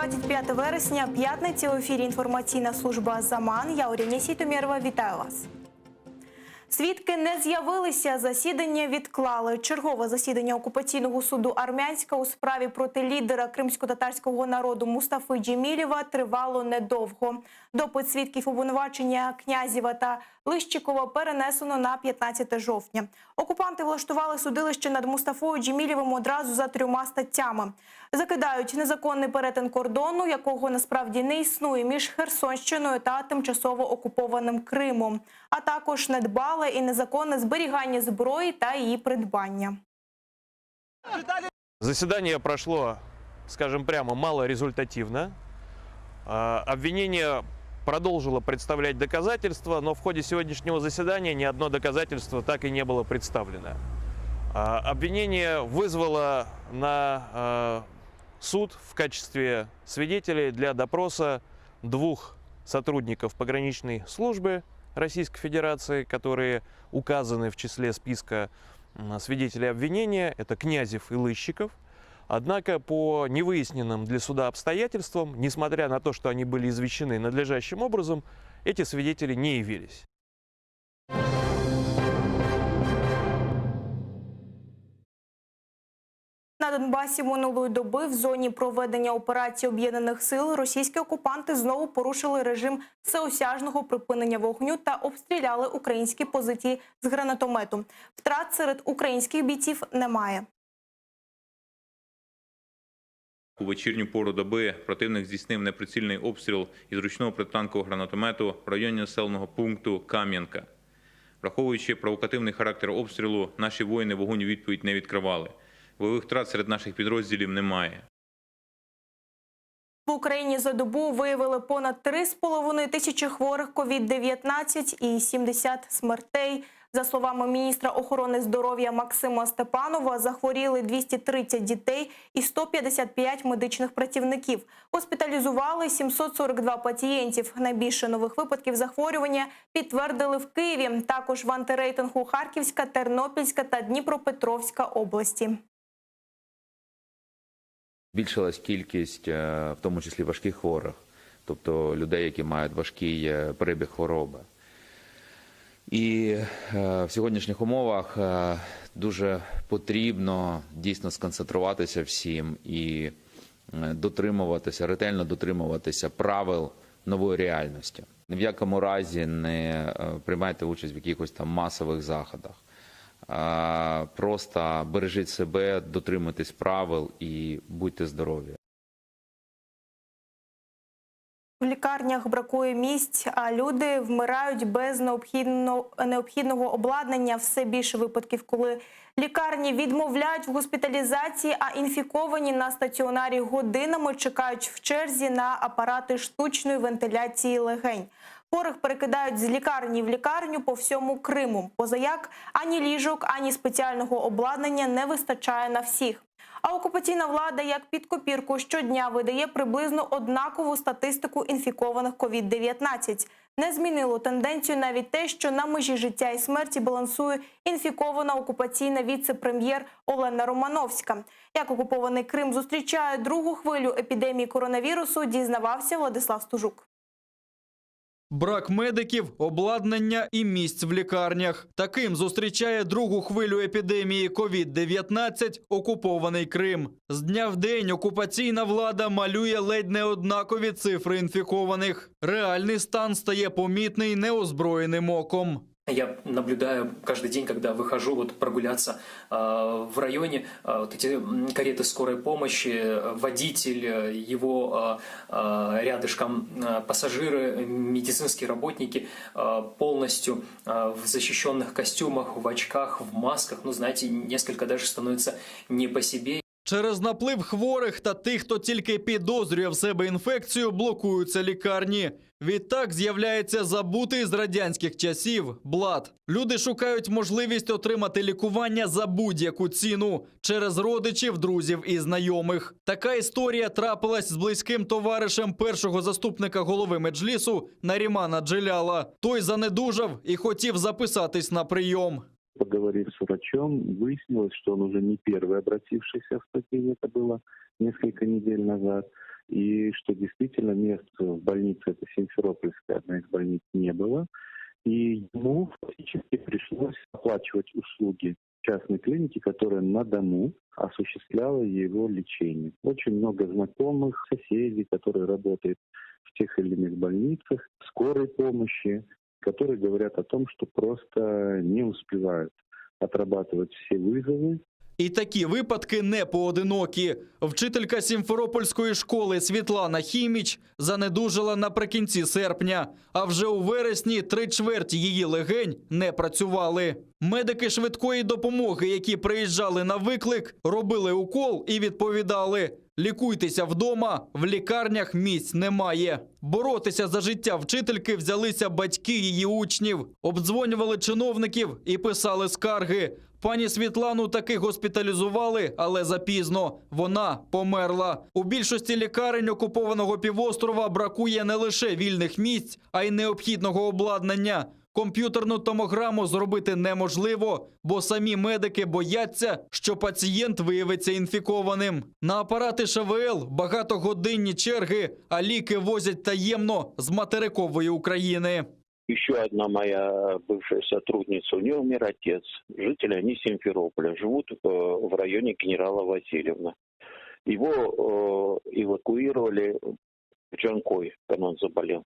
25 вересня, п'ятниця, у ефірі інформаційна служба «Заман». Я Оріня Сітомєрова, вітаю вас. Свідки не з'явилися, засідання відклали. Чергове засідання окупаційного суду Армянська у справі проти лідера кримсько-татарського народу Мустафи Джемілєва тривало недовго. Допит свідків обвинувачення Князєва та Лищикова перенесено на 15 жовтня. Окупанти влаштували судилище над Мустафою Джемілєвим одразу за 3 статтями. Закидають незаконний перетин кордону, якого насправді не існує, між Херсонщиною та тимчасово окупованим Кримом, а також недбале і незаконне зберігання зброї та її придбання. Заседание прошло, скажем прямо, малорезультативно. Обвинение продолжило представлять доказательства, но в ходе сегодняшнего заседания ни одно доказательство так и не было представлено. Обвинение вызвало на суд в качестве свидетелей для допроса 2 сотрудников пограничной службы Российской Федерации, которые указаны в числе списка свидетелей обвинения. Это Князев и Лыщиков. Однако по невыясненным для суда обстоятельствам, несмотря на то, что они были извещены надлежащим образом, эти свидетели не явились. На Донбасі минулої доби в зоні проведення операції Об'єднаних сил російські окупанти знову порушили режим всеосяжного припинення вогню та обстріляли українські позиції з гранатомету. Втрат серед українських бійців немає. У вечірню пору доби противник здійснив неприцільний обстріл із ручного протитанкового гранатомету в районі населеного пункту Кам'янка. Враховуючи провокативний характер обстрілу, наші воїни вогонь у відповідь не відкривали. Бойових втрат серед наших підрозділів немає. В Україні за добу виявили понад 3,5 тисячі хворих COVID-19 і 70 смертей. За словами міністра охорони здоров'я Максима Степанова, захворіли 230 дітей і 155 медичних працівників. Госпіталізували 742 пацієнтів. Найбільше нових випадків захворювання підтвердили в Києві. Також в антирейтингу Харківська, Тернопільська та Дніпропетровська області. Збільшилась кількість, в тому числі важких хворих, тобто людей, які мають важкий перебіг хвороби. І в сьогоднішніх умовах дуже потрібно дійсно сконцентруватися всім і дотримуватися, ретельно дотримуватися правил нової реальності. Ні в якому разі не приймайте участь в якихось там масових заходах. Просто бережіть себе, дотримуйтесь правил і будьте здорові. В лікарнях бракує місць, а люди вмирають без необхідного обладнання. Все більше випадків, коли лікарні відмовляють в госпіталізації, а інфіковані на стаціонарі годинами чекають в черзі на апарати штучної вентиляції легень. Хворих перекидають з лікарні в лікарню по всьому Криму. Позаяк ані ліжок, ані спеціального обладнання не вистачає на всіх. А окупаційна влада як під копірку щодня видає приблизно однакову статистику інфікованих COVID-19. Не змінило тенденцію навіть те, що на межі життя і смерті балансує інфікована окупаційна віце-прем'єр Олена Романовська. Як окупований Крим зустрічає другу хвилю епідемії коронавірусу, дізнавався Владислав Стужук. Брак медиків, обладнання і місць в лікарнях. Таким зустрічає другу хвилю епідемії COVID-19 окупований Крим. З дня в день окупаційна влада малює ледь не однакові цифри інфікованих. Реальний стан стає помітний неозброєним оком. Я наблюдаю каждый день, когда выхожу прогуляться в районе, эти кареты скорой помощи, водитель, его рядышком пассажиры, медицинские работники полностью в защищенных костюмах, в очках, в масках. Ну, знаете, несколько даже становится не по себе. Через наплив хворих та тих, хто тільки підозрює в себе інфекцію, блокуються лікарні. Відтак з'являється забутий з радянських часів блат. Люди шукають можливість отримати лікування за будь-яку ціну через родичів, друзів і знайомих. Така історія трапилась з близьким товаришем першого заступника голови Меджлісу Нарімана Джеляла. Той занедужав і хотів записатись на прийом. Поговорив с врачом, выяснилось, что он уже не первый обратившийся в Статин, это было несколько недель назад. и что действительно мест в больнице, это Симферопольская, одна из больниц, не было. И ему фактически пришлось оплачивать услуги частной клиники, которая на дому осуществляла его лечение. Очень много знакомых, соседей, которые работают в тех или иных больницах, скорой помощи, которые говорят о том, что просто не успевают отрабатывать все вызовы. І такі випадки не поодинокі. Вчителька Сімферопольської школи Світлана Хіміч занедужала наприкінці серпня, а вже у вересні 3/4 її легень не працювали. Медики швидкої допомоги, які приїжджали на виклик, робили укол і відповідали: «Лікуйтеся вдома, в лікарнях місць немає». Боротися за життя вчительки взялися батьки її учнів, обдзвонювали чиновників і писали скарги. Пані Світлану таки госпіталізували, але запізно. Вона померла. У більшості лікарень окупованого півострова бракує не лише вільних місць, а й необхідного обладнання. Комп'ютерну томограму зробити неможливо, бо самі медики бояться, що пацієнт виявиться інфікованим. На апарати ШВЛ багатогодинні черги, а ліки возять таємно з материкової України. Еще одна моя бывшая сотрудница, у нее умер отец. Жители они Симферополя, живут в районе Генерала Васильевна. Его эвакуировали в Джанкой, когда он заболел.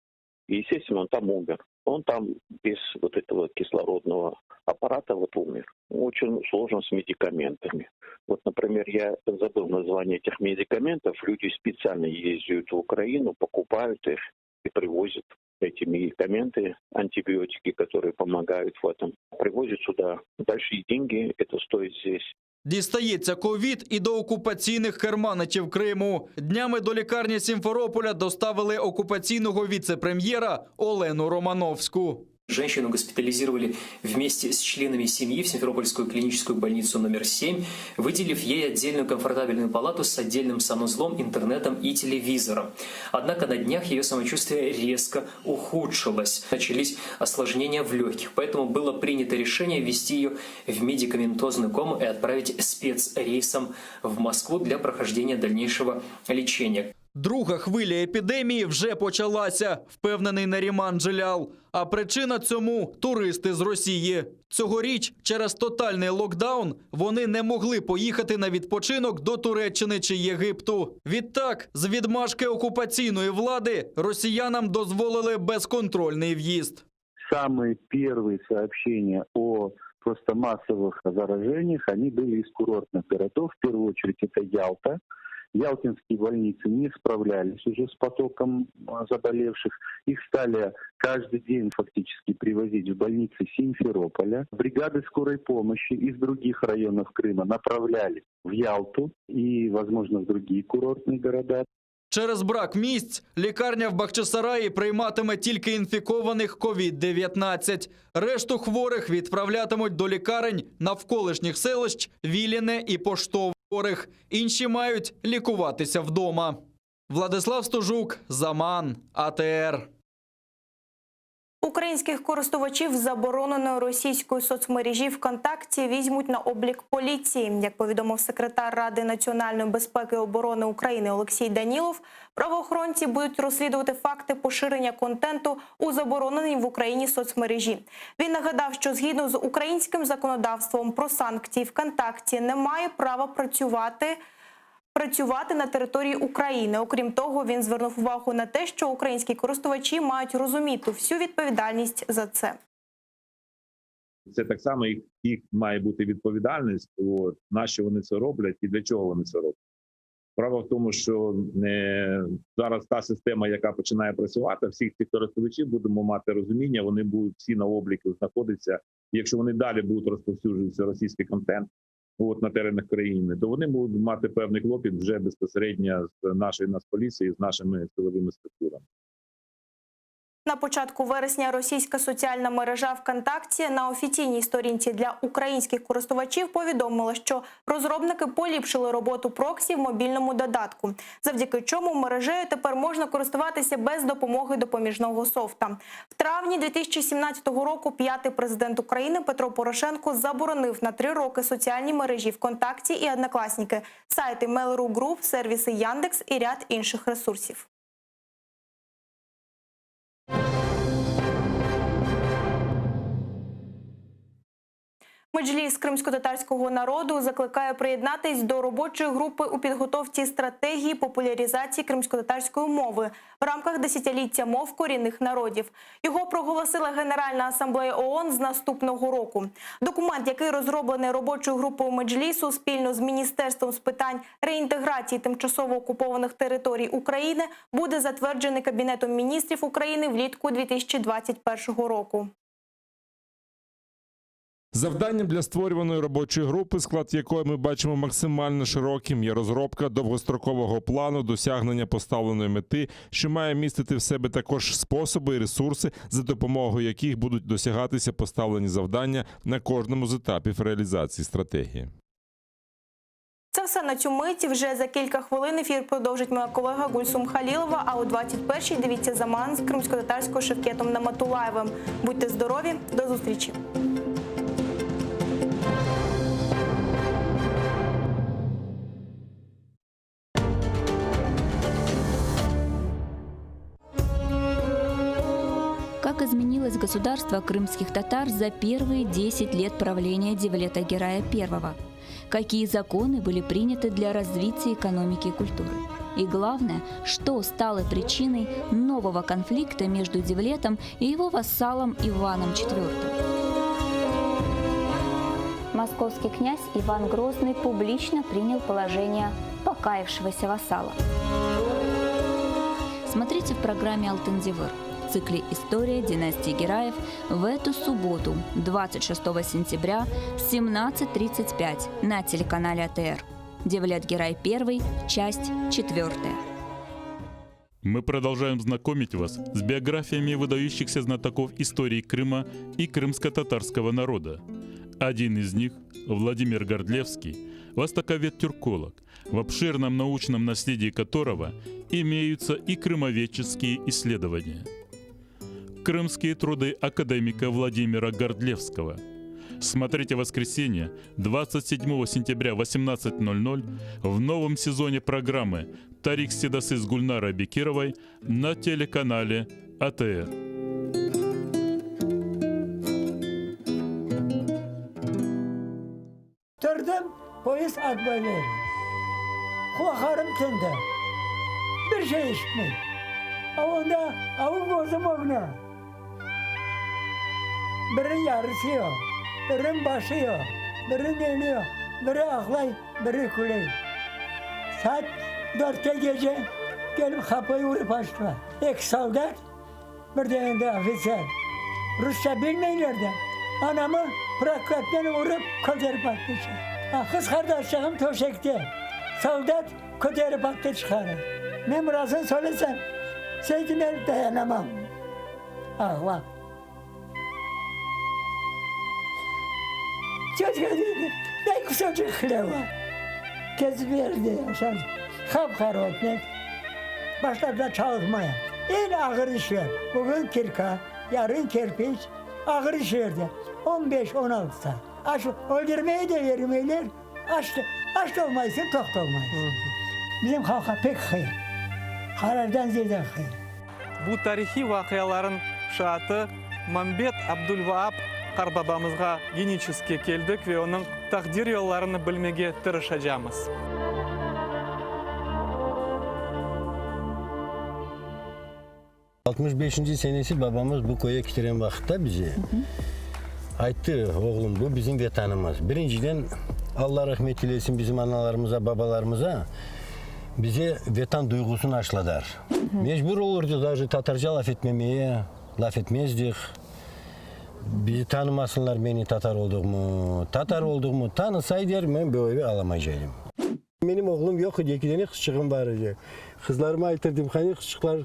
И, естественно, он там умер. Он там без вот этого кислородного аппарата умер. Очень сложно с медикаментами. Вот, например, я забыл название этих медикаментов. Люди специально ездят в Украину, покупают их и привозят эти медикаменты, антибиотики, которые помогают в этом, привозят сюда. Большие деньги это стоит здесь. Дістається ковід і до окупаційних керманичів Криму. Днями до лікарні Сімферополя доставили окупаційного віце-прем'єра Олену Романовську. Женщину госпитализировали вместе с членами семьи в Симферопольскую клиническую больницу номер 7, выделив ей отдельную комфортабельную палату с отдельным санузлом, интернетом и телевизором. Однако на днях ее самочувствие резко ухудшилось. Начались осложнения в легких, поэтому было принято решение ввести ее в медикаментозную кому и отправить спецрейсом в Москву для прохождения дальнейшего лечения. Друга хвиля епідемії вже почалася, впевнений Наріман Джелял. А причина цьому – туристи з Росії. Цьогоріч через тотальний локдаун вони не могли поїхати на відпочинок до Туреччини чи Єгипту. Відтак, з відмашки окупаційної влади росіянам дозволили безконтрольний в'їзд. Самые первые сообщения о просто массовых заражениях, они были из курортных городов. В первую очередь это Ялта. Ялтинские больницы не справлялись уже с потоком заболевших. Их стали каждый день фактически привозить в больницы Симферополя. Бригады скорой помощи из других районов Крыма направляли в Ялту и, возможно, в другие курортные города. Через брак місць лікарня в Бахчисараї прийматиме тільки інфікованих COVID-19. Решту хворих відправлятимуть до лікарень навколишніх селищ Віліне і Поштових. Інші мають лікуватися вдома. Владислав Стожук, Заман, АТР. Українських користувачів забороненої російської соцмережі ВКонтакті візьмуть на облік поліції. Як повідомив секретар Ради національної безпеки і оборони України Олексій Данілов, правоохоронці будуть розслідувати факти поширення контенту у забороненій в Україні соцмережі. Він нагадав, що згідно з українським законодавством про санкції ВКонтакті не має права працювати на території України. Окрім того, він звернув увагу на те, що українські користувачі мають розуміти всю відповідальність за це. Це так само їх має бути відповідальність, на що вони це роблять і для чого вони це роблять. Справа в тому, що зараз та система, яка починає працювати, всіх цих користувачів будемо мати розуміння, вони будуть всі на обліку знаходитися. І якщо вони далі будуть розповсюджуватися російський контент, на теренах країни, то вони будуть мати певний клопіт вже безпосередньо з нашої Нацполіції, з нашими силовими структурами. На початку вересня російська соціальна мережа ВКонтакті на офіційній сторінці для українських користувачів повідомила, що розробники поліпшили роботу проксі в мобільному додатку, завдяки чому мережею тепер можна користуватися без допомоги допоміжного софта. В травні 2017 року п'ятий президент України Петро Порошенко заборонив на 3 роки соціальні мережі ВКонтакті і Однокласники, сайти Mail.ru Group, сервіси Яндекс і ряд інших ресурсів. Меджліс кримськотатарського народу закликає приєднатись до робочої групи у підготовці стратегії популяризації кримськотатарської мови в рамках десятиліття мов корінних народів. Його проголосила Генеральна асамблея ООН з наступного року. Документ, який розроблений робочою групою Меджлісу спільно з Міністерством з питань реінтеграції тимчасово окупованих територій України, буде затверджений Кабінетом міністрів України влітку 2021 року. Завданням для створюваної робочої групи, склад якої ми бачимо максимально широким, є розробка довгострокового плану досягнення поставленої мети, що має містити в себе також способи і ресурси, за допомогою яких будуть досягатися поставлені завдання на кожному з етапів реалізації стратегії. Це все на цю мить. Вже за кілька хвилин ефір продовжить моя колега Гульсум Халілова, а о 21-й дивіться заман з кримськотатарського Шевкетом Наматулаєвим. Будьте здорові, до зустрічі! Как изменилось государство крымских татар за первые 10 лет правления Девлета-Герая I? Какие законы были приняты для развития экономики и культуры? И главное, что стало причиной нового конфликта между Девлетом и его вассалом Иваном IV? Московский князь Иван Грозный публично принял положение покаявшегося вассала. Смотрите в программе «Алтын-Девыр» в цикле «История династии Гераев» в эту субботу, 26 сентября в 17:35 на телеканале АТР. Девлет-Герай I, часть 4. Мы продолжаем знакомить вас с биографиями выдающихся знатоков истории Крыма и крымско-татарского народа. Один из них, Владимир Гордлевский, востоковед-тюрколог, в обширном научном наследии которого имеются и крымоведческие исследования. Крымские труды академика Владимира Гордлевского. Смотрите в воскресенье, 27 сентября в 18:00 в новом сезоне программы «Тарих Седасы» с Гульнарой Бекировой на телеканале АТР. Durdum, polis adbayları. Kulaklarım tındı. Bir şey işitmeyin. Onda avuk bozum ogna. Birinin yarısı yok, birinin başı yok, birinin eli yok. Biri aklay, biri kuley. Saat 4'te gece gelip kapıyı vurup açtılar. İki soldat, bir tane de ofiser. Rusça bilmeyenler de anamı prakatlarını vurup kotarıp atmışlar. Kız kardeşlerim töşekte. Soldat kotarıp attı çıkarır. Ne murasını söylesem, sevdiğime dayanamam. Ağlam. Çocuk dedi, ne kusacık hıleva. Gezip verdi yaşar. Kapkarot ne? Başladılar çalışmaya. En ağır iş ver. Bugün kirka, yarın kerpiç, ağır iş verdi. 15-16 saat. Aç, öldürmeyi de vermeyler. Aç da olmayısın, tok da olmayısın. Bizim halka pek hayır. Karardan ziyade hayır. Bu tarihi vakıyaların şahatı Mambet Abdülvahap Karbabamızga genически keldik ve onun takdir yollarını bilmege tırışacağımız. ...65. senesi babamız bu koya getiren vakitte bize aytdı, oğlum bu bizim vatanımız. Birinciden Allah rahmet eylesin bizim analarımıza, babalarımıza bize vatan duygusunu aşıladılar. Mecbur olurduk даже Tatarca laf etmemeye, laf etmezdik. Bizi tanımasınlar beni Tatar olduğumu. Tatar olduğumu tanısaydılar ben böyle alamayacaktım. Benim oğlum yok idi, 2 tane kızçığım var idi. Kızlarıma aytırdım, hani kızçıklar